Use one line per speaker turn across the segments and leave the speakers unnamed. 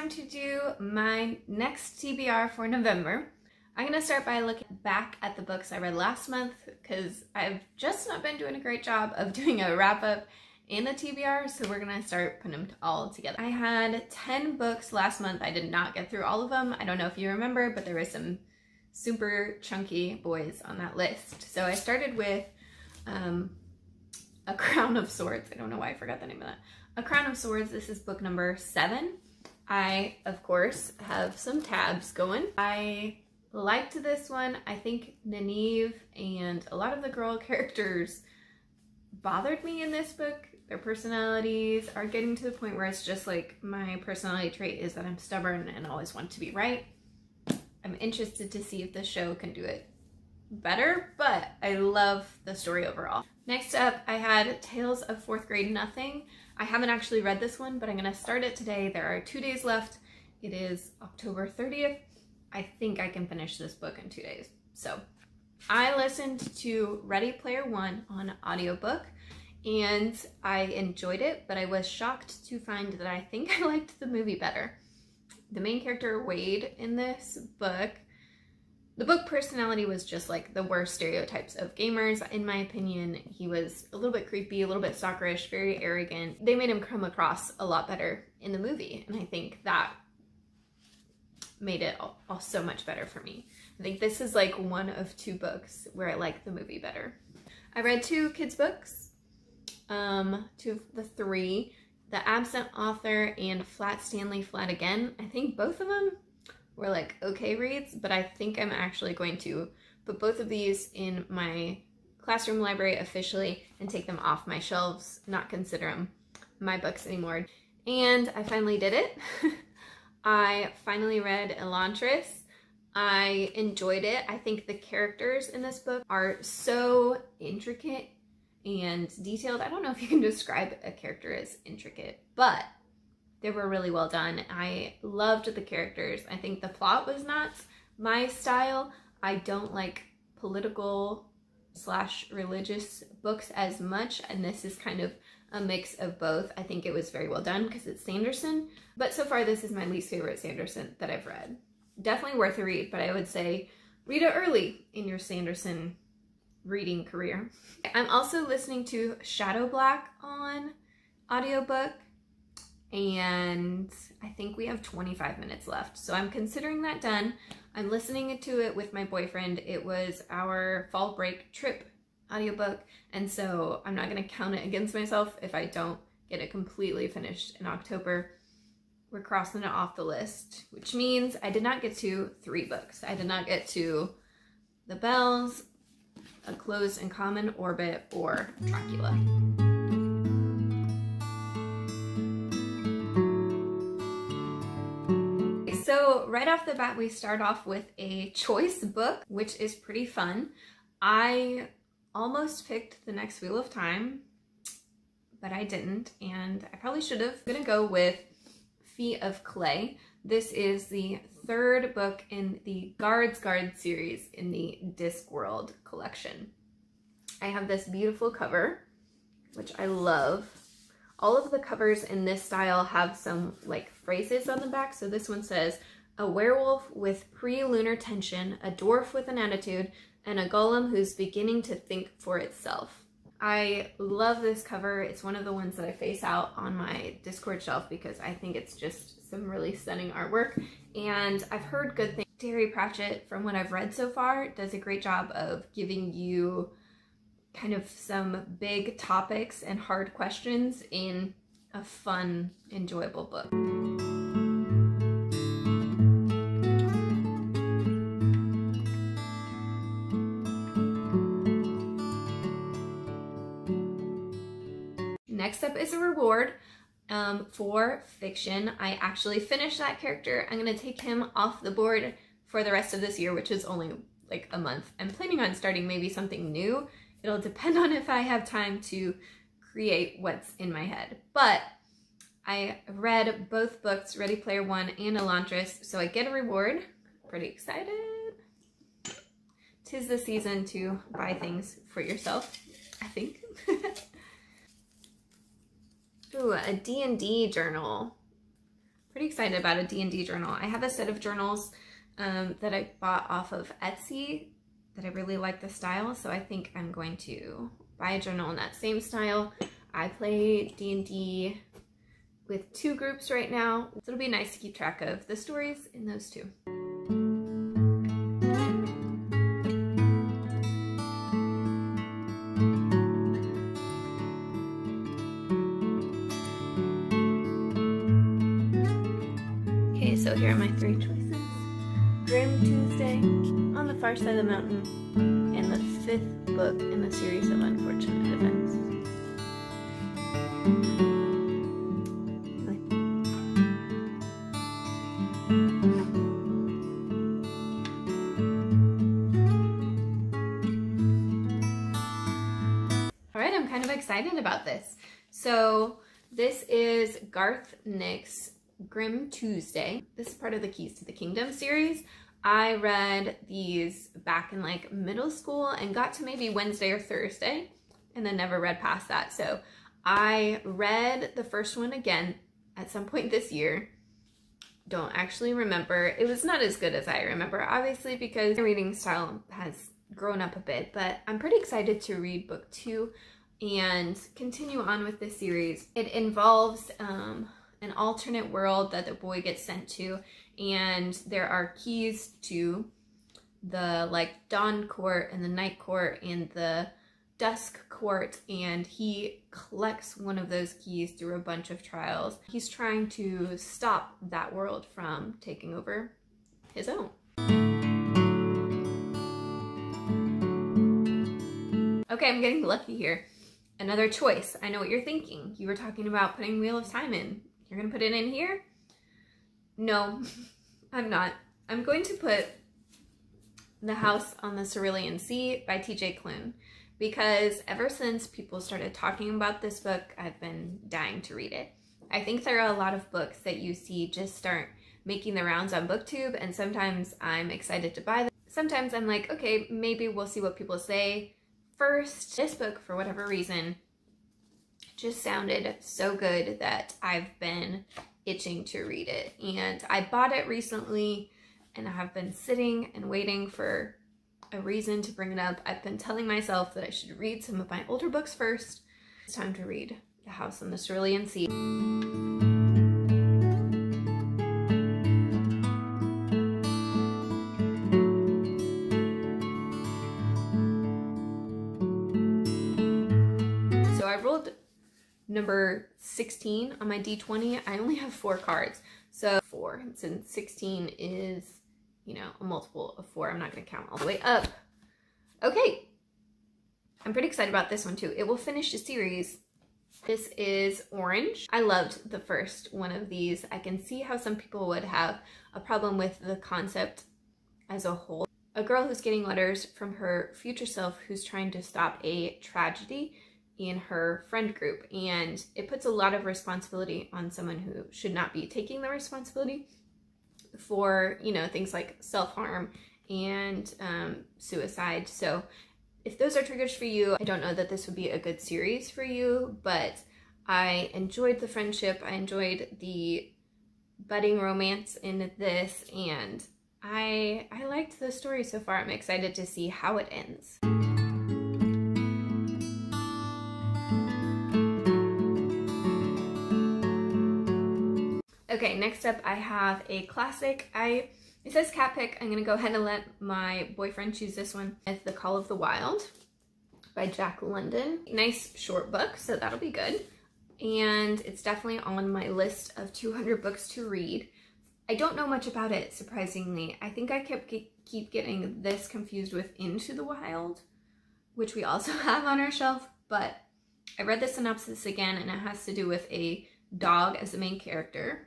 time to do my next TBR for November. I'm going to start by looking back at the books I read last month because I've just not been doing a great job of doing a wrap-up and a TBR, so we're going to start putting them all together. I had 10 books last month. I did not get through all of them. I don't know if you remember, but there was some super chunky boys on that list. So I started with A Crown of Swords. I don't know why I forgot the name of that. A Crown of Swords. This is book number 7. I, of course, have some tabs going. I liked this one. I think Nynaeve and a lot of the girl characters bothered me in this book. Their personalities are getting to the point where it's just like my personality trait is that I'm stubborn and always want to be right. I'm interested to see if the show can do it better, but I love the story overall. Next up, I had Tales of 4th Grade Nothing. I haven't actually read this one, but I'm going to start it today. There are 2 days left. It is October 30th. I think I can finish this book in 2 days. So I listened to Ready Player One on audiobook and I enjoyed it, but I was shocked to find that I think I liked the movie better. The main character, Wade, in this book, the book personality was just like the worst stereotypes of gamers. In my opinion, he was a little bit creepy, a little bit stalkerish, very arrogant. They made him come across a lot better in the movie, and I think that made it all so much better for me. I think this is like one of 2 books where I like the movie better. I read 2 kids books, 2 of the 3, The Absent Author and Flat Stanley Flat Again. I think both of them were like okay reads, but I think I'm actually going to put both of these in my classroom library officially and take them off my shelves, not consider them my books anymore. And I finally did it. I finally read Elantris. I enjoyed it. I think the characters in this book are so intricate and detailed. I don't know if you can describe a character as intricate, but they were really well done. I loved the characters. I think the plot was not my style. I don't like political / religious books as much, and this is kind of a mix of both. I think it was very well done because it's Sanderson, but so far this is my least favorite Sanderson that I've read. Definitely worth a read, but I would say read it early in your Sanderson reading career. I'm also listening to Shadow Black on audiobook, and I think we have 25 minutes left, so I'm considering that done. I'm listening to it with my boyfriend. It was our fall break trip audiobook, and so I'm not going to count it against myself if I don't get it completely finished in October. We're crossing it off the list, which means I did not get to 3 books. I did not get to The Bells, A Closed and Common Orbit, or Dracula. So right off the bat, we start off with a choice book, which is pretty fun. I almost picked The Next Wheel of Time, but I didn't, and I probably should have. I'm gonna go with Feet of Clay. This is the 3rd book in the Guard series in the Discworld collection. I have this beautiful cover, which I love. All of the covers in this style have some like phrases on the back. So this one says, a werewolf with pre-lunar tension, a dwarf with an attitude, and a golem who's beginning to think for itself. I love this cover. It's one of the ones that I face out on my Discord shelf because I think it's just some really stunning artwork, and I've heard good things. Terry Pratchett, from what I've read so far, does a great job of giving you kind of some big topics and hard questions in a fun, enjoyable book. Next up is a reward for fiction. I actually finished that character. I'm going to take him off the board for the rest of this year, which is only like a month. I'm planning on starting maybe something new. It'll depend on if I have time to create what's in my head. But I read both books, Ready Player One and Elantris, so I get a reward. Pretty excited. 'Tis the season to buy things for yourself, I think. Ooh, a D&D journal. pretty excited about a D&D journal. I have a set of journals that I bought off of Etsy that I really like the style, so I think I'm going to buy a journal in that same style. I play D&D with 2 groups right now, so it'll be nice to keep track of the stories in those 2. Okay, so here are my 3 choices. Grim Tuesday, On the Far Side of the Mountain, and the 5th book in the series of Unfortunate Events. Alright, I'm kind of excited about this. So this is Garth Nix's Grim Tuesday. This is part of the Keys to the Kingdom series. I read these back in like middle school and got to maybe Wednesday or Thursday and then never read past that. So I read the first one again at some point this year. Don't actually remember. It was not as good as I remember, obviously, because my reading style has grown up a bit, but I'm pretty excited to read book 2 and continue on with this series. It involves an alternate world that the boy gets sent to, and there are keys to the like dawn court and the night court and the dusk court, and he collects one of those keys through a bunch of trials. He's trying to stop that world from taking over his own. Okay, I'm getting lucky here. Another choice. I know what you're thinking. You were talking about putting Wheel of Time in. You're gonna put it in here? No, I'm not. I'm going to put The House on the Cerulean Sea by T.J. Klune, because ever since people started talking about this book, I've been dying to read it. I think there are a lot of books that you see just start making the rounds on BookTube, and sometimes I'm excited to buy them. Sometimes I'm like, okay, maybe we'll see what people say first. This book, for whatever reason, just sounded so good that I've been itching to read it. And I bought it recently, and I have been sitting and waiting for a reason to bring it up. I've been telling myself that I should read some of my older books first. It's time to read The House on the Cerulean Sea. So I rolled number 16 on my D20. I only have 4 cards, so 4, since 16 is, you know, a multiple of 4. I'm not going to count all the way up. Okay, I'm pretty excited about this one too. It will finish the series. This is Orange. I loved the first one of these. I can see how some people would have a problem with the concept as a whole. A girl who's getting letters from her future self who's trying to stop a tragedy in her friend group, and it puts a lot of responsibility on someone who should not be taking the responsibility for, you know, things like self-harm and suicide. So if those are triggers for you, I don't know that this would be a good series for you, but I enjoyed the friendship, I enjoyed the budding romance in this, and I liked the story so far. I'm excited to see how it ends. Okay, next up I have a classic. It says cat pick. I'm gonna go ahead and let my boyfriend choose this one. It's The Call of the Wild by Jack London. Nice short book, so that'll be good. And it's definitely on my list of 200 books to read. I don't know much about it, surprisingly. I think I keep getting this confused with Into the Wild, which we also have on our shelf, but I read the synopsis again, and it has to do with a dog as the main character,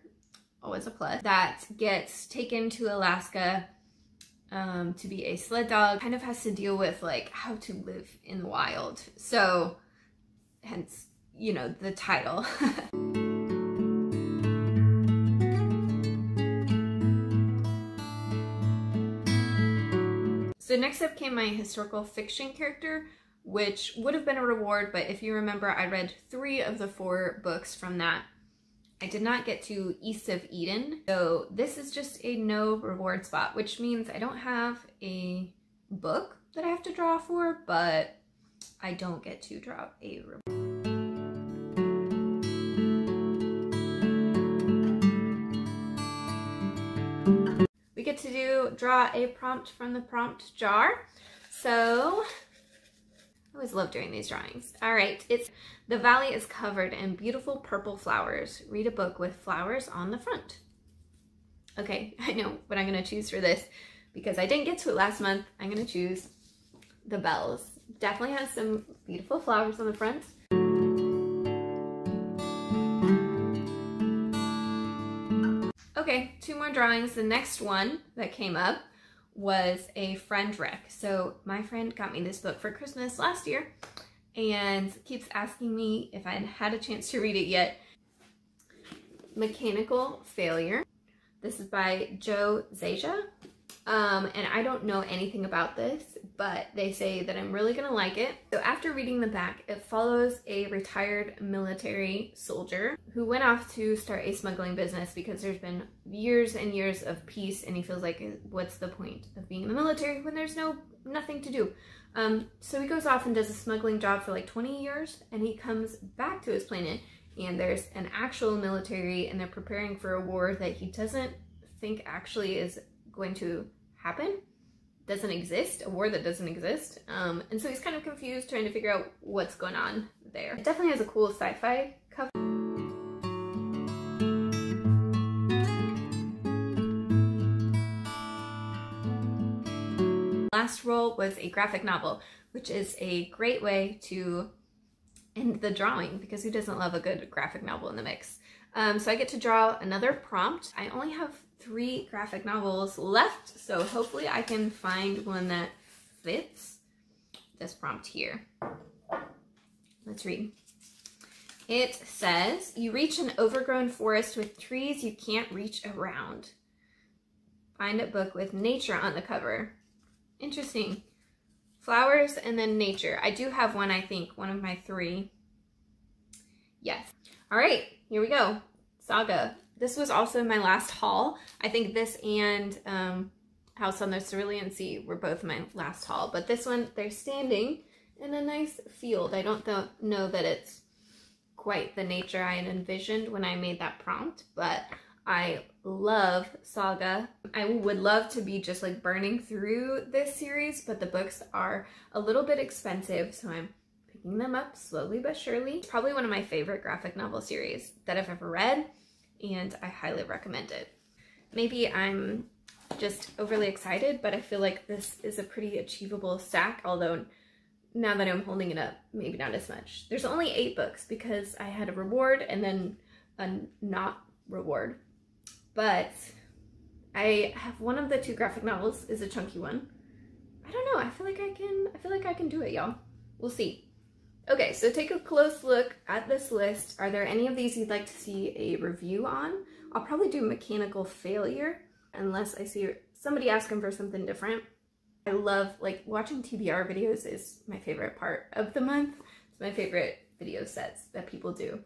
always a plus, that gets taken to Alaska to be a sled dog. Kind of has to deal with like how to live in the wild. So hence, you know, the title. So next up came my historical fiction character, which would have been a reward, but if you remember, I read 3 of the 4 books from that I did not get to East of Eden, so this is just a no reward spot, which means I don't have a book that I have to draw for, but I don't get to draw a reward. We get to draw a prompt from the prompt jar. So I always love doing these drawings. All right, the valley is covered in beautiful purple flowers. Read a book with flowers on the front. Okay, I know what I'm gonna choose for this because I didn't get to it last month. I'm gonna choose the bells. Definitely has some beautiful flowers on the front. Okay, 2 more drawings. The next one that came up was a friend rec. So my friend got me this book for Christmas last year and keeps asking me if I had a chance to read it yet. Mechanical Failure. This is by Joe Zaja. And I don't know anything about this, but they say that I'm really gonna like it. So after reading the back, it follows a retired military soldier who went off to start a smuggling business because there's been years and years of peace, and he feels like, what's the point of being in the military when there's nothing to do? So he goes off and does a smuggling job for like 20 years, and he comes back to his planet, and there's an actual military, and they're preparing for a war that he doesn't think actually is going to happen, doesn't exist, a war that doesn't exist. And so he's kind of confused, trying to figure out what's going on there. It definitely has a cool sci-fi cover. Last roll was a graphic novel, which is a great way to end the drawing because who doesn't love a good graphic novel in the mix? So I get to draw another prompt. I only have 3 graphic novels left, so hopefully I can find one that fits this prompt here. Let's read. It says, you reach an overgrown forest with trees you can't reach around. Find a book with nature on the cover. Interesting. Flowers and then nature. I do have one, I think, one of my 3. Yes. All right, here we go. Saga. This was also my last haul. I think this and House on the Cerulean Sea were both my last haul. But this one, they're standing in a nice field. I don't know that it's quite the nature I had envisioned when I made that prompt, but I love Saga. I would love to be just like burning through this series, but the books are a little bit expensive, so I'm picking them up slowly but surely. It's probably one of my favorite graphic novel series that I've ever read, and I highly recommend it. Maybe I'm just overly excited, but I feel like this is a pretty achievable stack, although now that I'm holding it up, maybe not as much. There's only 8 books because I had a reward and then a not reward. But I have one of the 2 graphic novels is a chunky one. I don't know, I feel like I can do it, y'all. We'll see. Okay, so take a close look at this list. Are there any of these you'd like to see a review on? I'll probably do Mechanical Failure unless I see somebody asking for something different. I love, like, watching TBR videos is my favorite part of the month. It's my favorite video sets that people do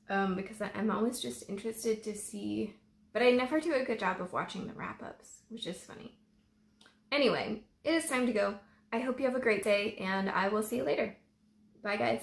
because I'm always just interested to see, but I never do a good job of watching the wrap-ups, which is funny. Anyway, it is time to go. I hope you have a great day, and I will see you later. Bye, guys.